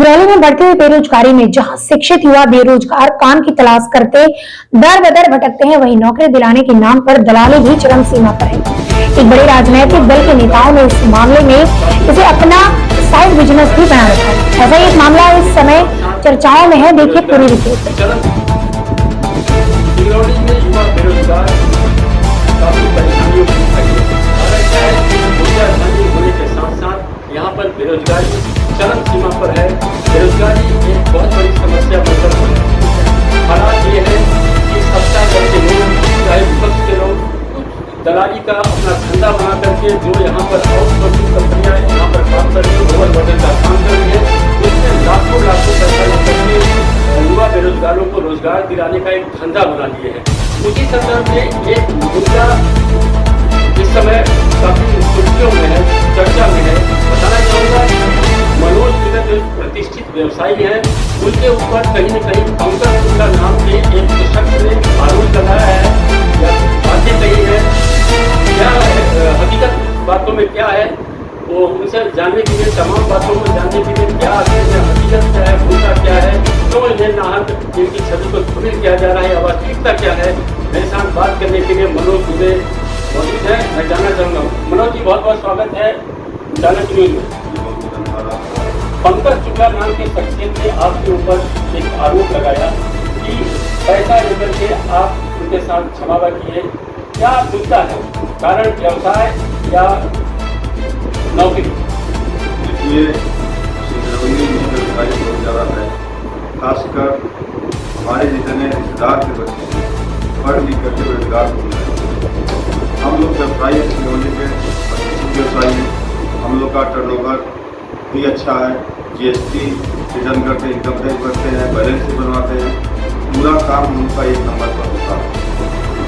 सिंगरौली में बढ़ती हुई बेरोजगारी में जहां शिक्षित युवा बेरोजगार काम की तलाश करते दर बदर भटकते हैं, वहीं नौकरी दिलाने के नाम पर दलाली भी चरम सीमा पर है। एक बड़े राजनीतिक दल के नेताओं ने इस मामले में इसे अपना साइड बिजनेस भी बना रखा है। ऐसा एक मामला इस समय चर्चाओं में है। देखिए पूरी रिपोर्ट। सिंगरौली में युवा बेरोजगार काफी परेशानियों को होने के साथ साथ यहाँ पर बेरोजगारी चरम सीमा पर है। बेरोजगारी एक बहुत बड़ी समस्या बनकर हालात ये है कि सत्ता दल के लोग, चाहे विपक्ष के लोग, दलाली का अपना धंधा बना करके जो यहाँ पर आउटसोर्सिंग कंपनियां यहाँ पर काम कर रही है, ओवरलोडेड का काम कर रही है, उसमें लाखों पैसा लेकर युवा बेरोजगारों को रोजगार दिलाने का एक धंधा बना लिए है। उसी संदर्भ में एक मुद्दा इस समय काफी सुर्खियों में है, चर्चा में है। बताना चाहूँगा मनोज दुबे जो प्रतिष्ठित व्यवसायी हैं, उनके ऊपर कहीं न कहीं पंकज शुक्ला नाम के एक शख्स ने आरोप लगाया है या बातें कही है। क्या हकीकत बातों में क्या है वो उनसे जानने के लिए, तमाम बातों को जानने के लिए क्या हकीकत क्या है, मुद्दा क्या है, क्यों इन्हें नाहक इनकी छवि को धूमिल किया जा रहा है, वास्तविकता क्या है, मेरे साथ बात करने के लिए मनोज दुबे मौजूद है। मैं जानना चाहूँगा मनोज जी, बहुत बहुत स्वागत है चाणक्य न्यूज में। पंकज शुक्ला नाम की शख्सियत ने आपके ऊपर एक आरोप लगाया कि पैसा लेकर के आप उनके साथ छमावा किए। क्या मुद्दा है, कारण व्यवसाय या नौकरी? देखिए, सिंगरौली में बेरोजगारी बहुत ज़्यादा है। खासकर हमारे जितने रिश्तेदार के बच्चे पढ़ लिख करके बेरोजगार हो रहे हैं। हम लोग व्यवसायी सिंगरौली के व्यवसायी हैं। हम लोग का टर्नओवर भी अच्छा है, GST रिटर्न करते हैं, इनकम टैक्स भरते हैं, बैलेंस भी बनवाते हैं, पूरा काम उनका एक नंबर पर होता है।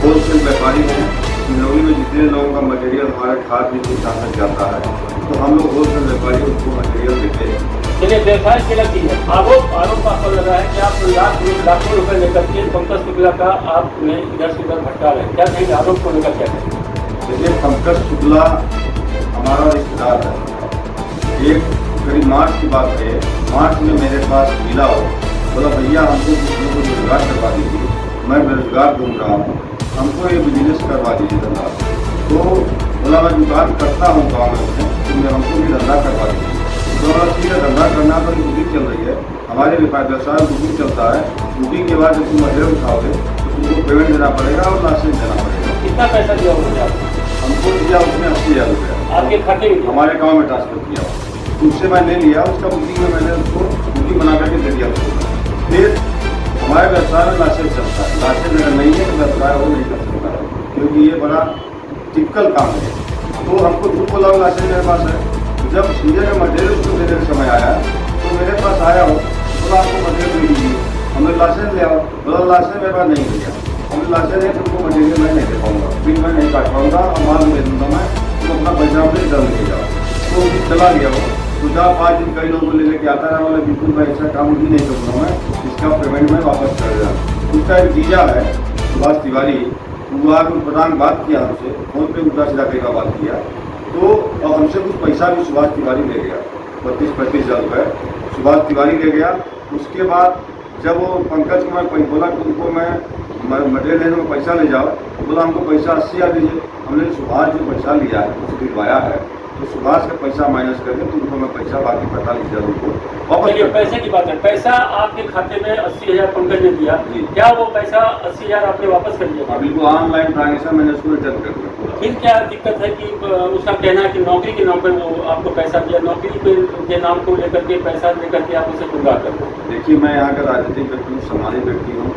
होलसेल व्यापारी हैं। सिंगरौली में जितने लोगों का मटेरियल हमारे खाद बीज के साथ तक जाता है, तो हम लोग होलसेल व्यापारी उनको मटेरियल देते हैं। चलिए, व्यवसाय की अलग चीज है। आरोप आपको लगा है कि आप लाखों रुपए लेकर के पंकज शुक्ला का आपने इधर से उधर भटका रहे हैं। क्या कहेंगे, आरोप को लेकर क्या कहेंगे? देखिए, पंकज शुक्ला हमारा रिश्तेदार है। एक करीब मार्च की बात है, मार्च में मेरे पास मिला हो, बोला भैया हमको कुछ लोगों को रोजगार करवा दीजिए, मैं बेरोजगार घूम रहा हूँ, हमको ये बिजनेस करवा दीजिए धंधा। तो बोला मैं दुकान करता हूँ गाँव में, तो हमको भी धंधा करवा दीजिए। तो बोला ठीक है, धंधा करना तो बुकिंग चल रही है, हमारे व्यवसाय में बुकिंग चलता है। बुकिंग के बाद जब तुम मटेरियल उठाओगे तो तुमको पेमेंट देना पड़ेगा और लाइसेंस देना पड़ेगा। कितना पैसा दिया उन्होंने आपको? हमको दिया उसने 80,000 रुपया आपके खाते में, हमारे गाँव में ट्रांसफर किया। उससे मैं ले लिया, उसका बुकिंग में मैंने उसको बुकिंग बना करके दे दिया उसको। फिर हमारे व्यवसाय में लाइसेंस चलता है, लाइसेंस अगर नहीं है तो व्यवसाय वो नहीं कर सकता है, क्योंकि ये बड़ा टिपिकल काम है। तो हमको झूठ बोला लाइसेंस मेरे पास है। जब सीजन में मटेरियल उसको देने का समय आया तो मेरे पास आया हो, बोला आपको मटेरियल दे दीजिए, हमने लाइसेंस लिया, बोला लाइसेंस मेरे पास नहीं लिया, हमने लाइसेंस है तुमको मटेरियल मैं नहीं दे पाऊँगा, फिर मैं नहीं काट पाऊँगा, माल दे दूँगा मैं, तुम अपना पैसा अपने डर लेके जाओ। तो भी चला गया वो। तो 4-5 दिन कई लोगों को लेकर आता रहा, बोला बिल्कुल मैं ऐसा काम भी नहीं करूँगा, मैं इसका पेमेंट मैं वापस कर रहा। उसका एक जीजा है सुभाष तिवारी, वो आकर प्रधान बात किया हमसे, फोन पे उल्टा सीधा कई का बात किया, तो और हमसे कुछ पैसा भी सुभाष तिवारी ले गया, 32-35 हज़ार रुपये सुभाष तिवारी ले गया। उसके बाद जब वो पंकज को मैं बोला कि उनको मैं मटेरियल लेने में पैसा ले जाओ, बोला हमको पैसा 80,000 दीजिए। हमने सुभाष जो पैसा लिया है उसको दिलवाया है, तो सुभाष का पैसा माइनस करके तुमको मैं पैसा बाकी 45,000 रुपये वापस। पैसे की बात है, पैसा आपके खाते में 80,000 पंकज ने दिया, क्या वो पैसा 80,000 आपने वापस कर दिया? बिल्कुल, ऑनलाइन ट्रांजेक्शन मैंने उसको रिटर्न कर दिया पूरा। फिर क्या दिक्कत है कि उसका कहना है कि नौकरी के नाम पर वो आपको पैसा दिया, नौकरी के नाम को लेकर के पैसा लेकर के आप उसे गुमराह करते हैं? देखिए, मैं यहाँ का राजनीतिक व्यक्ति हूँ, सम्मानित व्यक्ति हूँ,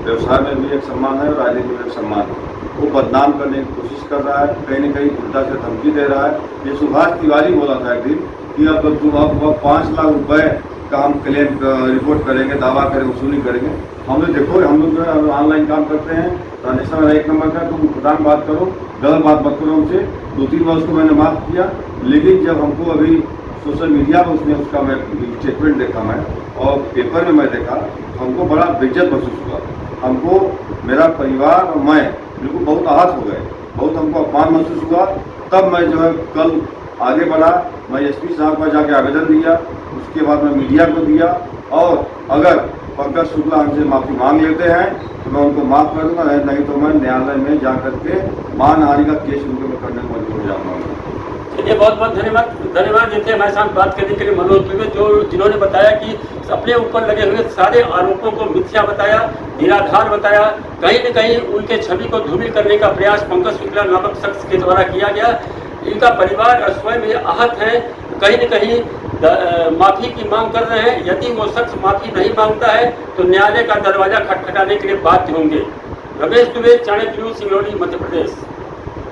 व्यवसाय में भी एक सम्मान है और राजनीति में एक सम्मान है। वो बदनाम करने की कोशिश कर रहा है, कहीं न कहीं उल्टा से धमकी दे रहा है। ये सुभाष तिवारी बोला था एक दिन कि अब तुम आप 5 लाख रुपए का हम क्लेम रिपोर्ट करेंगे, दावा करेंगे, वसूली करेंगे। हमने देखो, हम लोग जो है ऑनलाइन काम करते हैं, ट्रांजेक्शन मेरा 1 नंबर का, तुम प्रधान बात करो, गलत बात मत करो हमसे। 2-3 बार उसको मैंने माफ़ किया, लेकिन जब हमको अभी सोशल मीडिया पर उसने उसका मैं स्टेटमेंट देखा मैं और पेपर में मैं देखा, हमको बड़ा बेइज्जत महसूस हुआ। हमको, मेरा परिवार और मैं बिल्कुल बहुत आहत हो गए, बहुत हमको अपमान महसूस हुआ। तब मैं जो है कल आगे बढ़ा, मैं SP साहब का जाके आवेदन दिया, उसके बाद मैं मीडिया को दिया, और अगर पंकज शुक्ला हमसे माफ़ी मांग लेते हैं तो मैं उनको माफ़ कर दूंगा, नहीं तो मैं न्यायालय में जा करके मानहानि का केस उनके ऊपर करने को मजबूर हो जाऊंगा। चलिए, बहुत बहुत धन्यवाद देते हैं हमारे साथ बात करने के लिए मनोज दुबे, जिन्होंने बताया कि अपने ऊपर लगे हुए सारे आरोपों को मिथ्या बताया, निराधार बताया। कहीं न कहीं उनके छवि को धूमिल करने का प्रयास पंकज शुक्ला नामक शख्स के द्वारा किया गया। इनका परिवार और स्वयं ये आहत है, कहीं न कहीं माफ़ी की मांग कर रहे हैं। यदि वो शख्स माफ़ी नहीं मांगता है तो न्यायालय का दरवाजा खटखटाने के लिए बाध्य होंगे। रमेश दुबे, चाणक्य न्यूज़, सिंगरौली, मध्य प्रदेश।